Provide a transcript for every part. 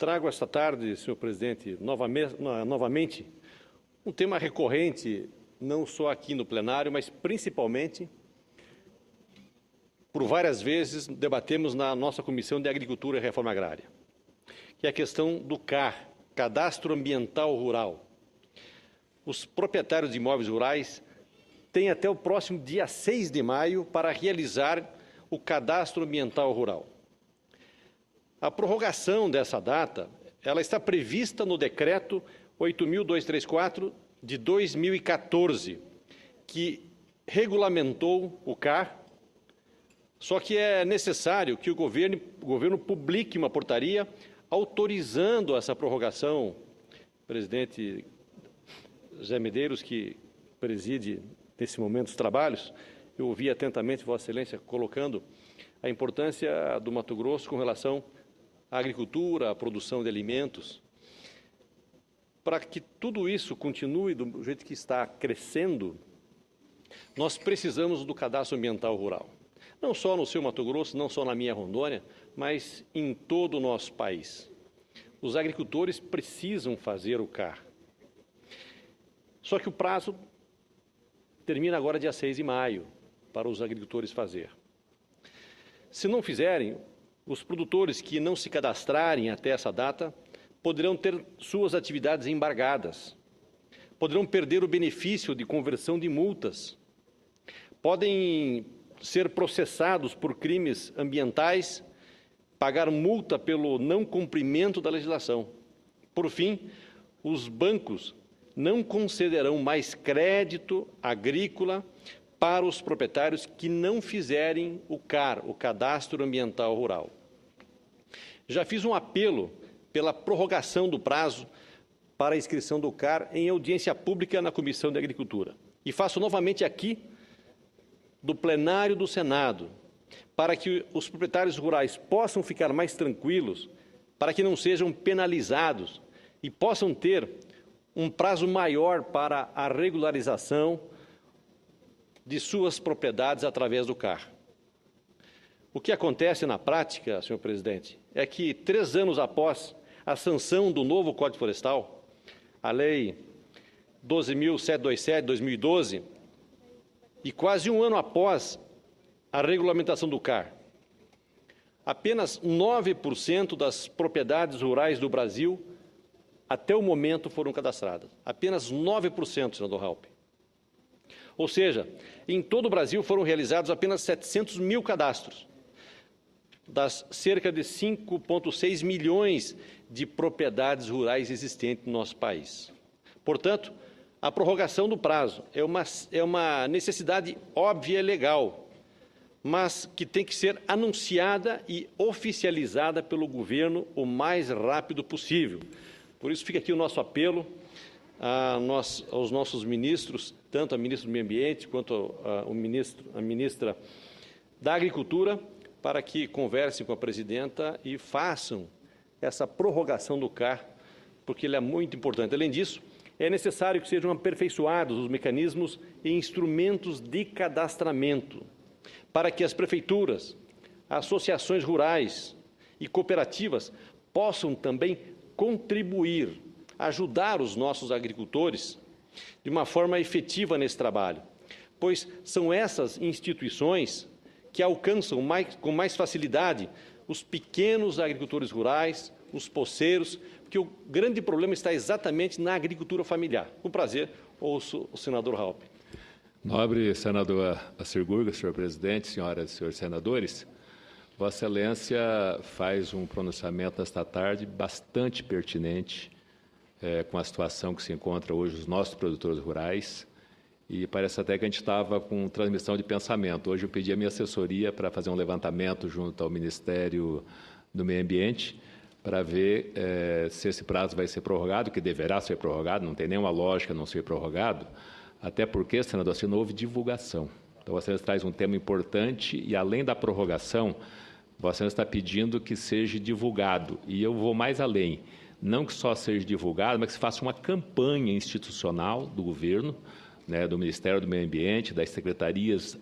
Trago esta tarde, senhor presidente, novamente um tema recorrente, não só aqui no plenário, mas principalmente por várias vezes debatemos na nossa Comissão de Agricultura e Reforma Agrária, que é a questão do CAR, Cadastro Ambiental Rural. Os proprietários de imóveis rurais têm até o próximo dia 6 de maio para realizar o Cadastro Ambiental Rural. A prorrogação dessa data, ela está prevista no Decreto 8.234 de 2014, que regulamentou o CAR, só que é necessário que o governo publique uma portaria autorizando essa prorrogação. O presidente José Medeiros, que preside nesse momento os trabalhos, eu ouvi atentamente Vossa Excelência colocando a importância do Mato Grosso com relação à agricultura, à produção de alimentos. Para que tudo isso continue do jeito que está crescendo, nós precisamos do cadastro ambiental rural. Não só no seu Mato Grosso, não só na minha Rondônia, mas em todo o nosso país. Os agricultores precisam fazer o CAR. Só que o prazo termina agora dia 6 de maio para os agricultores fazer. Se não fizerem, os produtores que não se cadastrarem até essa data poderão ter suas atividades embargadas, poderão perder o benefício de conversão de multas, podem ser processados por crimes ambientais, pagar multa pelo não cumprimento da legislação. Por fim, os bancos não concederão mais crédito agrícola para os proprietários que não fizerem o CAR, o Cadastro Ambiental Rural. Já fiz um apelo pela prorrogação do prazo para a inscrição do CAR em audiência pública na Comissão de Agricultura. E faço novamente aqui, do plenário do Senado, para que os proprietários rurais possam ficar mais tranquilos, para que não sejam penalizados e possam ter um prazo maior para a regularização de suas propriedades através do CAR. O que acontece na prática, senhor presidente, é que 3 anos após a sanção do novo Código Florestal, a Lei 12.727 de 2012, e quase um ano após a regulamentação do CAR, apenas 9% das propriedades rurais do Brasil até o momento foram cadastradas. Apenas 9%, senador Raupp. Ou seja, em todo o Brasil foram realizados apenas 700 mil cadastros, das cerca de 5,6 milhões de propriedades rurais existentes no nosso país. Portanto, a prorrogação do prazo é uma necessidade óbvia e legal, mas que tem que ser anunciada e oficializada pelo governo o mais rápido possível. Por isso fica aqui o nosso apelo aos nossos ministros, tanto a ministra do Meio Ambiente quanto a ministra da Agricultura, para que conversem com a presidenta e façam essa prorrogação do CAR, porque ele é muito importante. Além disso, é necessário que sejam aperfeiçoados os mecanismos e instrumentos de cadastramento, para que as prefeituras, associações rurais e cooperativas possam também contribuir, ajudar os nossos agricultores de uma forma efetiva nesse trabalho, pois são essas instituições que alcançam com mais facilidade os pequenos agricultores rurais, os poceiros, porque o grande problema está exatamente na agricultura familiar. Com prazer, ouço o senador Raupp. Nobre senador Assir Gurgel, senhor presidente, senhoras e senhores senadores, Vossa Excelência faz um pronunciamento nesta tarde bastante pertinente com a situação que se encontra hoje os nossos produtores rurais, e parece até que a gente estava com transmissão de pensamento. Hoje eu pedi a minha assessoria para fazer um levantamento junto ao Ministério do Meio Ambiente para ver se esse prazo vai ser prorrogado, que deverá ser prorrogado, não tem nenhuma lógica não ser prorrogado, até porque, senador, se não houve divulgação. Então, Vossa Excelência traz um tema importante e, além da prorrogação, Vossa Excelência está pedindo que seja divulgado. E eu vou mais além. Não que só seja divulgado, mas que se faça uma campanha institucional do governo, do Ministério do Meio Ambiente, das secretarias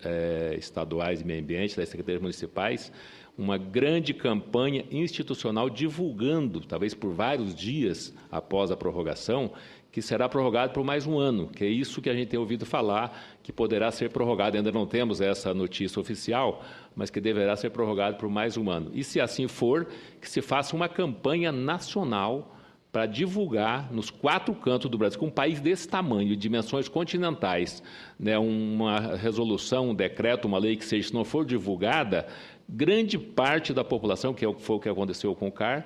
estaduais de Meio Ambiente, das secretarias municipais, uma grande campanha institucional divulgando, talvez por vários dias após a prorrogação, que será prorrogado por mais um ano, que é isso que a gente tem ouvido falar, que poderá ser prorrogado. Ainda não temos essa notícia oficial, mas que deverá ser prorrogado por mais um ano. E, se assim for, que se faça uma campanha nacional para divulgar nos 4 cantos do Brasil, com um país desse tamanho, de dimensões continentais, né, uma resolução, um decreto, uma lei que seja, se não for divulgada, grande parte da população, que foi o que aconteceu com o CAR,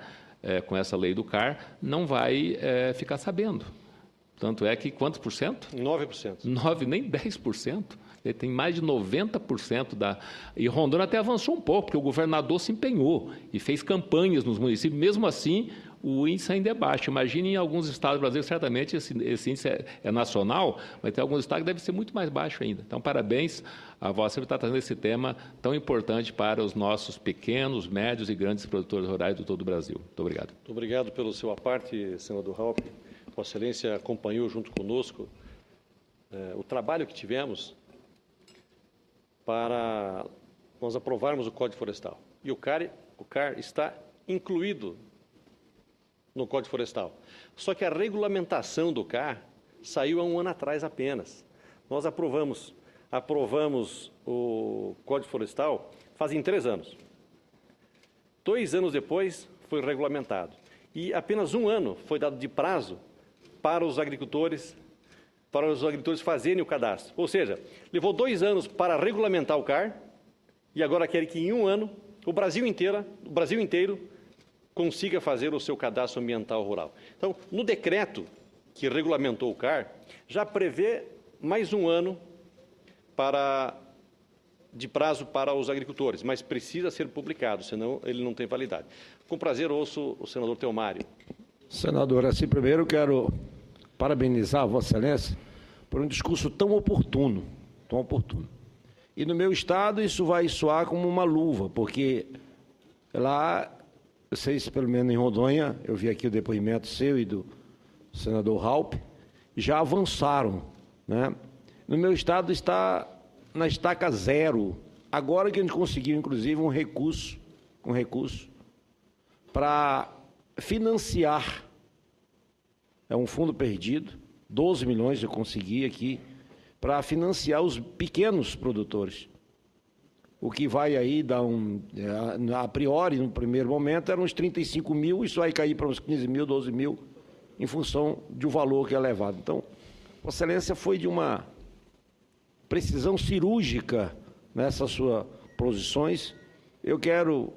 com essa lei do CAR, não vai ficar sabendo. Tanto é que quantos por cento? 9%. 9, nem 10%. Ele tem mais de 90% da... E Rondônia até avançou um pouco, porque o governador se empenhou e fez campanhas nos municípios. Mesmo assim, o índice ainda é baixo. Imagine em alguns estados do Brasil, certamente esse índice é nacional, mas tem alguns estados que deve ser muito mais baixo ainda. Então, parabéns a Vossa Excelência por estar trazendo esse tema tão importante para os nossos pequenos, médios e grandes produtores rurais de todo o Brasil. Muito obrigado. Muito obrigado pelo seu aparte, senador Raupp. Vossa Excelência acompanhou junto conosco o trabalho que tivemos para nós aprovarmos o Código Florestal. E o CAR está incluído no Código Florestal. Só que a regulamentação do CAR saiu há um ano atrás apenas. Nós aprovamos o Código Florestal fazem 3 anos. 2 anos depois foi regulamentado. E apenas 1 ano foi dado de prazo para os agricultores fazerem o cadastro. Ou seja, levou 2 anos para regulamentar o CAR e agora quer que em 1 ano o Brasil inteiro consiga fazer o seu cadastro ambiental rural. Então, no decreto que regulamentou o CAR, já prevê mais 1 ano de prazo para os agricultores, mas precisa ser publicado, senão ele não tem validade. Com prazer, ouço o senador Theomário. Senador, assim, primeiro quero parabenizar a Vossa Excelência por um discurso tão oportuno. E no meu estado isso vai soar como uma luva, porque lá, eu sei se pelo menos em Rondônia, eu vi aqui o depoimento seu e do senador Raupp, já avançaram, né? No meu estado está na estaca 0. Agora que a gente conseguiu, inclusive, um recurso para financiar, é um fundo perdido, 12 milhões eu consegui aqui, para financiar os pequenos produtores. O que vai aí dar a priori, no primeiro momento, eram uns 35 mil, isso vai cair para uns 15 mil, 12 mil, em função do valor que é levado. Então, Vossa Excelência foi de uma precisão cirúrgica nessas suas posições. Eu quero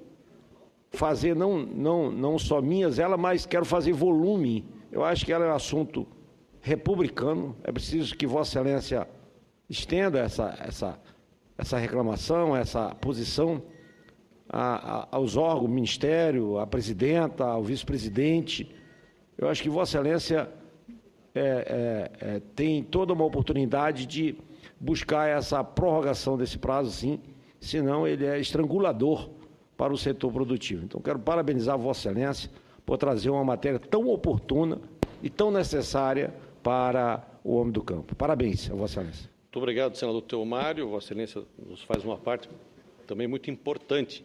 fazer, não só minhas, mas quero fazer volume. Eu acho que ela é um assunto republicano, é preciso que Vossa Excelência estenda essa reclamação, essa posição aos órgãos, ao Ministério, à Presidenta, ao Vice-Presidente. Eu acho que Vossa Excelência tem toda uma oportunidade de buscar essa prorrogação desse prazo, sim, senão ele é estrangulador para o setor produtivo. Então, quero parabenizar Vossa Excelência por trazer uma matéria tão oportuna e tão necessária para o homem do campo. Parabéns a Vossa Excelência. Muito obrigado, senador Theomário. Vossa Excelência nos faz uma parte também muito importante.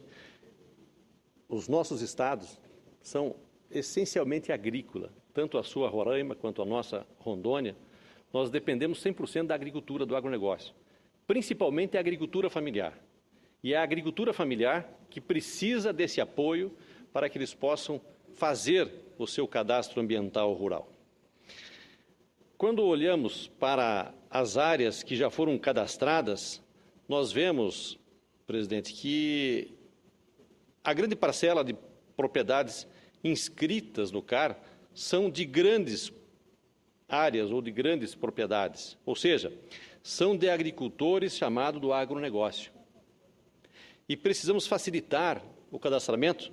Os nossos estados são essencialmente agrícola, tanto a sua Roraima quanto a nossa Rondônia. Nós dependemos 100% da agricultura, do agronegócio, principalmente a agricultura familiar. E é a agricultura familiar que precisa desse apoio para que eles possam fazer o seu cadastro ambiental rural. Quando olhamos para as áreas que já foram cadastradas, nós vemos, presidente, que a grande parcela de propriedades inscritas no CAR são de grandes áreas ou de grandes propriedades, ou seja, são de agricultores chamados do agronegócio. E precisamos facilitar o cadastramento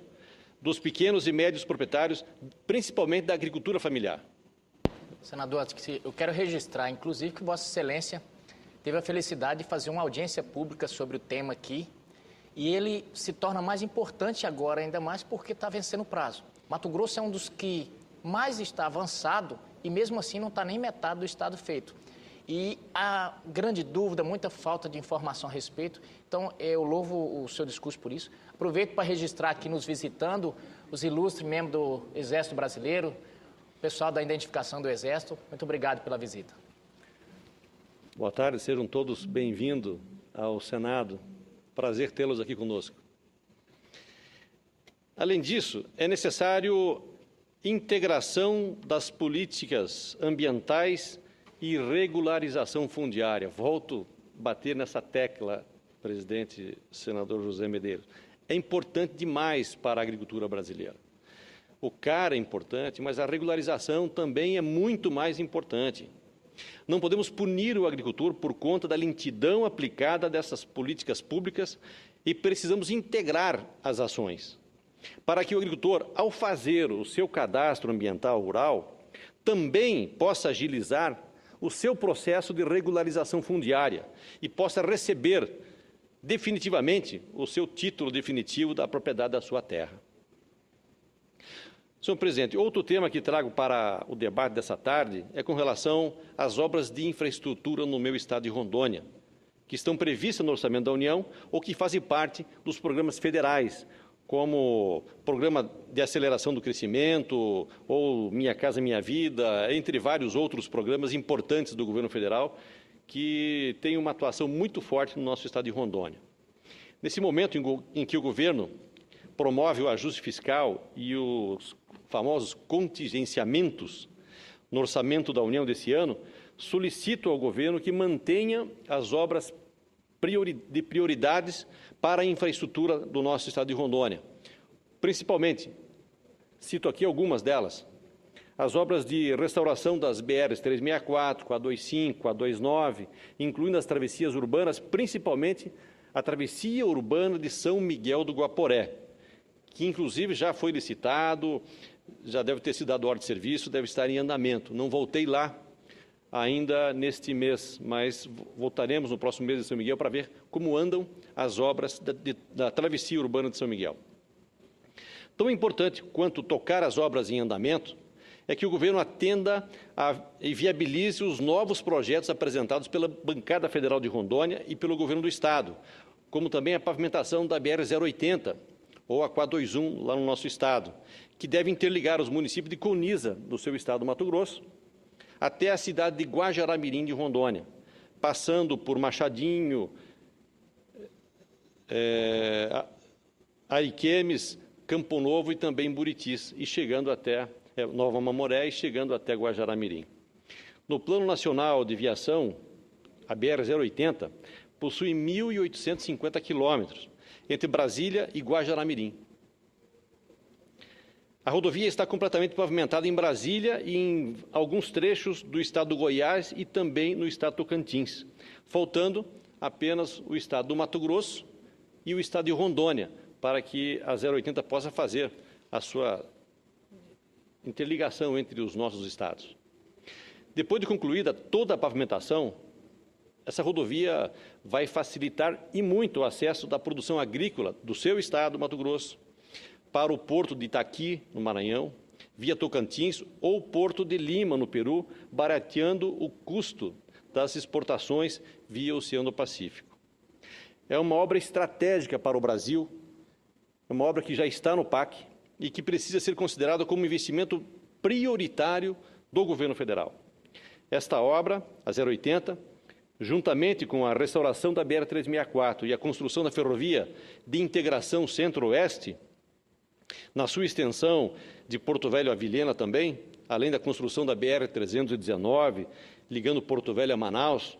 dos pequenos e médios proprietários, principalmente da agricultura familiar. Senador, eu quero registrar, inclusive, que Vossa Excelência teve a felicidade de fazer uma audiência pública sobre o tema aqui, e ele se torna mais importante agora, ainda mais porque está vencendo o prazo. Mato Grosso é um dos que mais está avançado e, mesmo assim, não está nem metade do estado feito. e há grande dúvida, muita falta de informação a respeito. Então, eu louvo o seu discurso por isso. Aproveito para registrar aqui nos visitando os ilustres membros do Exército Brasileiro, o pessoal da identificação do Exército. Muito obrigado pela visita. Boa tarde, sejam todos bem-vindos ao Senado. Prazer tê-los aqui conosco. Além disso, é necessário integração das políticas ambientais e regularização fundiária. Volto a bater nessa tecla, presidente, senador José Medeiros. É importante demais para a agricultura brasileira. O CAR é importante, mas a regularização também é muito mais importante. Não podemos punir o agricultor por conta da lentidão aplicada dessas políticas públicas e precisamos integrar as ações, para que o agricultor, ao fazer o seu cadastro ambiental rural, também possa agilizar o seu processo de regularização fundiária e possa receber definitivamente o seu título definitivo da propriedade da sua terra. Senhor presidente, outro tema que trago para o debate dessa tarde é com relação às obras de infraestrutura no meu estado de Rondônia, que estão previstas no orçamento da União ou que fazem parte dos programas federais, como Programa de Aceleração do Crescimento, ou Minha Casa Minha Vida, entre vários outros programas importantes do governo federal, que têm uma atuação muito forte no nosso estado de Rondônia. Nesse momento em que o governo promove o ajuste fiscal e os famosos contingenciamentos no orçamento da União desse ano, solicito ao governo que mantenha as obras de prioridades para a infraestrutura do nosso estado de Rondônia. Principalmente, cito aqui algumas delas, as obras de restauração das BRs 364, 425, 429, incluindo as travessias urbanas, principalmente a travessia urbana de São Miguel do Guaporé, que inclusive já foi licitado, já deve ter sido dado ordem de serviço, deve estar em andamento. Não voltei lá ainda neste mês, mas voltaremos no próximo mês de São Miguel para ver como andam as obras da travessia urbana de São Miguel. Tão importante quanto tocar as obras em andamento é que o governo atenda e viabilize os novos projetos apresentados pela Bancada Federal de Rondônia e pelo governo do Estado, como também a pavimentação da BR-080, ou a 421, lá no nosso Estado, que deve interligar os municípios de Coniza, do seu Estado do Mato Grosso, até a cidade de Guajará-Mirim, de Rondônia, passando por Machadinho, Ariquemes, Campo Novo e também Buritis, e chegando até Nova Mamoré e chegando até Guajará-Mirim. No Plano Nacional de Viação, a BR-080 possui 1.850 quilômetros entre Brasília e Guajará-Mirim. A rodovia está completamente pavimentada em Brasília e em alguns trechos do estado do Goiás e também no estado do Tocantins, faltando apenas o estado do Mato Grosso e o estado de Rondônia, para que a 080 possa fazer a sua interligação entre os nossos estados. Depois de concluída toda a pavimentação, essa rodovia vai facilitar e muito o acesso da produção agrícola do seu estado, Mato Grosso, para o porto de Itaqui, no Maranhão, via Tocantins, ou porto de Lima, no Peru, barateando o custo das exportações via Oceano Pacífico. É uma obra estratégica para o Brasil, é uma obra que já está no PAC e que precisa ser considerada como investimento prioritário do governo federal. Esta obra, a 080, juntamente com a restauração da BR-364 e a construção da ferrovia de integração Centro-Oeste, na sua extensão de Porto Velho a Vilhena também, além da construção da BR-319, ligando Porto Velho a Manaus,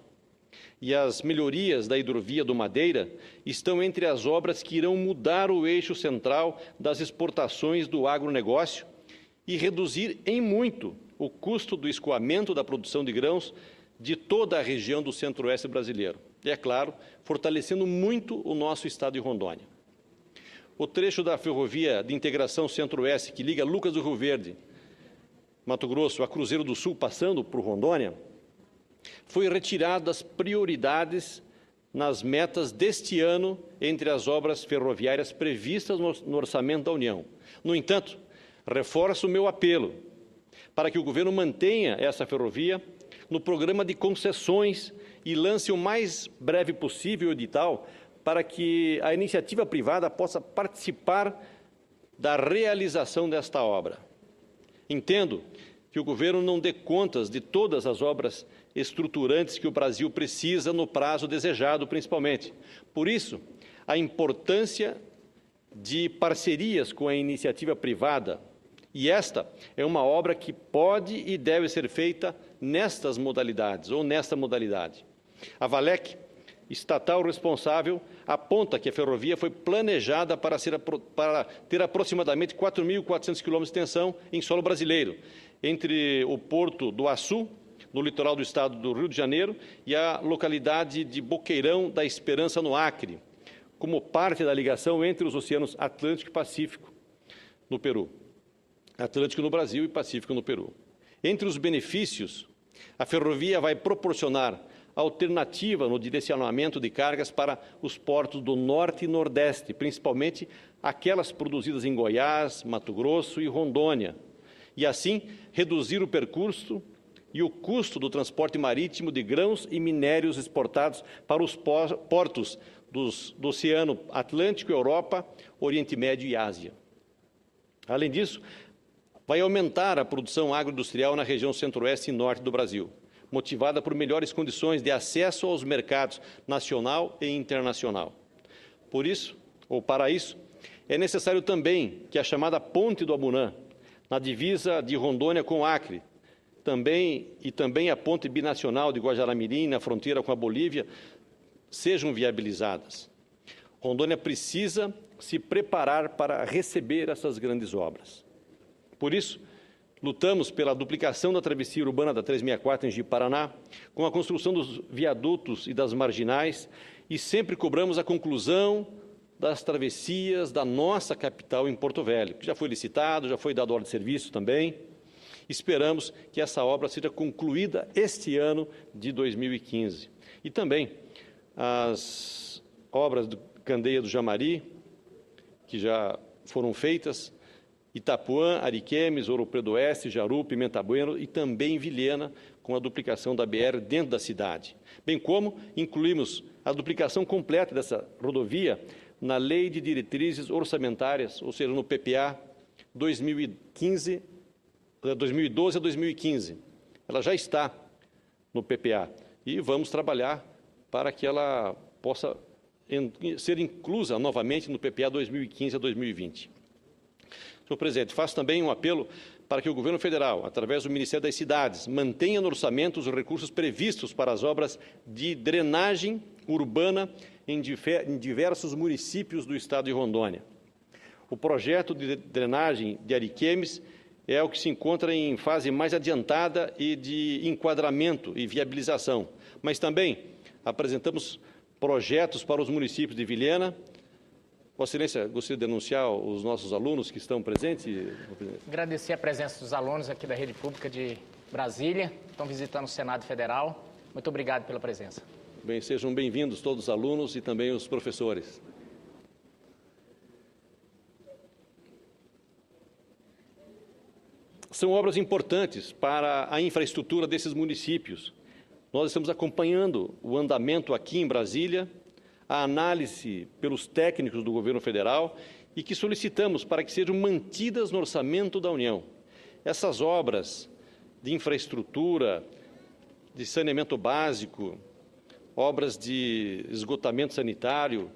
e as melhorias da hidrovia do Madeira, estão entre as obras que irão mudar o eixo central das exportações do agronegócio e reduzir em muito o custo do escoamento da produção de grãos de toda a região do Centro-Oeste brasileiro. E, é claro, fortalecendo muito o nosso estado de Rondônia. O trecho da ferrovia de integração Centro-Oeste, que liga Lucas do Rio Verde, Mato Grosso, a Cruzeiro do Sul, passando por Rondônia, foi retirado das prioridades nas metas deste ano entre as obras ferroviárias previstas no orçamento da União. No entanto, reforço o meu apelo para que o governo mantenha essa ferrovia no programa de concessões e lance o mais breve possível o edital para que a iniciativa privada possa participar da realização desta obra. Entendo que o governo não dê contas de todas as obras estruturantes que o Brasil precisa no prazo desejado, principalmente. Por isso, a importância de parcerias com a iniciativa privada. E esta é uma obra que pode e deve ser feita nestas modalidades, ou nesta modalidade. A Valec, estatal responsável, aponta que a ferrovia foi planejada para ter aproximadamente 4.400 quilômetros de extensão em solo brasileiro, entre o Porto do Açu, no litoral do estado do Rio de Janeiro, e a localidade de Boqueirão da Esperança, no Acre, como parte da ligação entre os oceanos Atlântico e Pacífico, no Peru. Atlântico no Brasil e Pacífico no Peru. Entre os benefícios, a ferrovia vai proporcionar alternativa no direcionamento de cargas para os portos do Norte e Nordeste, principalmente aquelas produzidas em Goiás, Mato Grosso e Rondônia, e assim reduzir o percurso e o custo do transporte marítimo de grãos e minérios exportados para os portos do Oceano Atlântico, Europa, Oriente Médio e Ásia. Além disso, vai aumentar a produção agroindustrial na região centro-oeste e norte do Brasil, motivada por melhores condições de acesso aos mercados nacional e internacional. Por isso, ou para isso, é necessário também que a chamada Ponte do Abunã, na divisa de Rondônia com o Acre, também a ponte binacional de Guajará-Mirim, na fronteira com a Bolívia, sejam viabilizadas. Rondônia precisa se preparar para receber essas grandes obras. Por isso, lutamos pela duplicação da travessia urbana da 364 em Ji-Paraná, com a construção dos viadutos e das marginais, e sempre cobramos a conclusão das travessias da nossa capital em Porto Velho, que já foi licitado, já foi dado ordem de serviço também. Esperamos que essa obra seja concluída este ano de 2015. E também as obras do Candeia do Jamari, que já foram feitas, Itapuã, Ariquemes, Ouro Preto Oeste, Jaru, Pimenta Bueno e também Vilhena, com a duplicação da BR dentro da cidade. Bem como incluímos a duplicação completa dessa rodovia na Lei de Diretrizes Orçamentárias, ou seja, no PPA 2012 a 2015. Ela já está no PPA e vamos trabalhar para que ela possa ser inclusa novamente no PPA 2015 a 2020. Senhor presidente, faço também um apelo para que o governo federal, através do Ministério das Cidades, mantenha no orçamento os recursos previstos para as obras de drenagem urbana em diversos municípios do estado de Rondônia. O projeto de drenagem de Ariquemes é o que se encontra em fase mais adiantada e de enquadramento e viabilização, mas também apresentamos projetos para os municípios de Vilhena. Vossa Excelência, gostaria de denunciar os nossos alunos que estão presentes? Agradecer a presença dos alunos aqui da Rede Pública de Brasília, estão visitando o Senado Federal. Muito obrigado pela presença. Bem, sejam bem-vindos todos os alunos e também os professores. São obras importantes para a infraestrutura desses municípios. Nós estamos acompanhando o andamento aqui em Brasília, a análise pelos técnicos do governo federal e que solicitamos para que sejam mantidas no orçamento da União. Essas obras de infraestrutura, de saneamento básico, obras de esgotamento sanitário,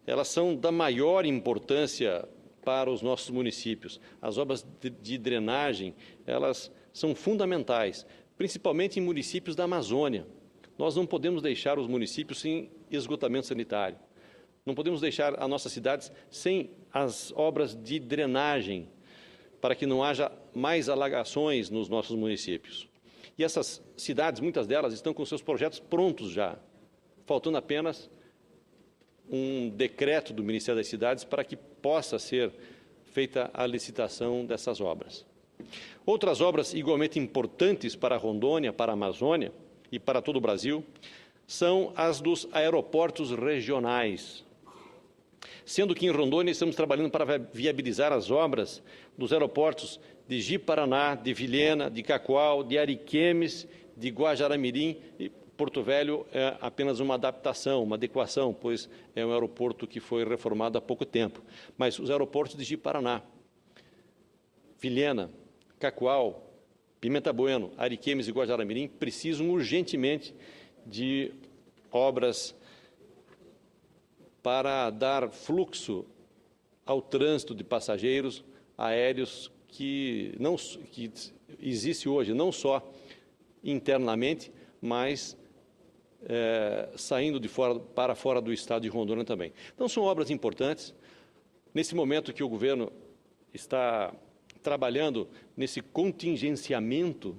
elas são da maior importância para os nossos municípios. As obras de drenagem, elas são fundamentais, principalmente em municípios da Amazônia. Nós não podemos deixar os municípios sem esgotamento sanitário. Não podemos deixar as nossas cidades sem as obras de drenagem, para que não haja mais alagações nos nossos municípios. E essas cidades, muitas delas, estão com seus projetos prontos já, faltando apenas um decreto do Ministério das Cidades para que possa ser feita a licitação dessas obras. Outras obras igualmente importantes para a Rondônia, para a Amazônia e para todo o Brasil são as dos aeroportos regionais. Sendo que em Rondônia estamos trabalhando para viabilizar as obras dos aeroportos de Ji-Paraná, de Vilhena, de Cacoal, de Ariquemes, de Guajará-Mirim e Porto Velho é apenas uma adaptação, uma adequação, pois é um aeroporto que foi reformado há pouco tempo. Mas os aeroportos de Ji-Paraná, Vilhena, Cacoal, Pimenta Bueno, Ariquemes e Guajará-Mirim precisam urgentemente de obras para dar fluxo ao trânsito de passageiros aéreos que existe hoje, não só internamente, mas saindo para fora do estado de Rondônia também. Então, são obras importantes. Nesse momento que o governo está trabalhando nesse contingenciamento,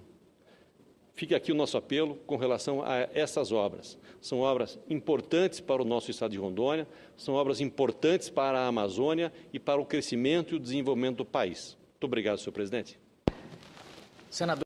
fica aqui o nosso apelo com relação a essas obras. São obras importantes para o nosso estado de Rondônia, são obras importantes para a Amazônia e para o crescimento e o desenvolvimento do país. Muito obrigado, senhor presidente. Senador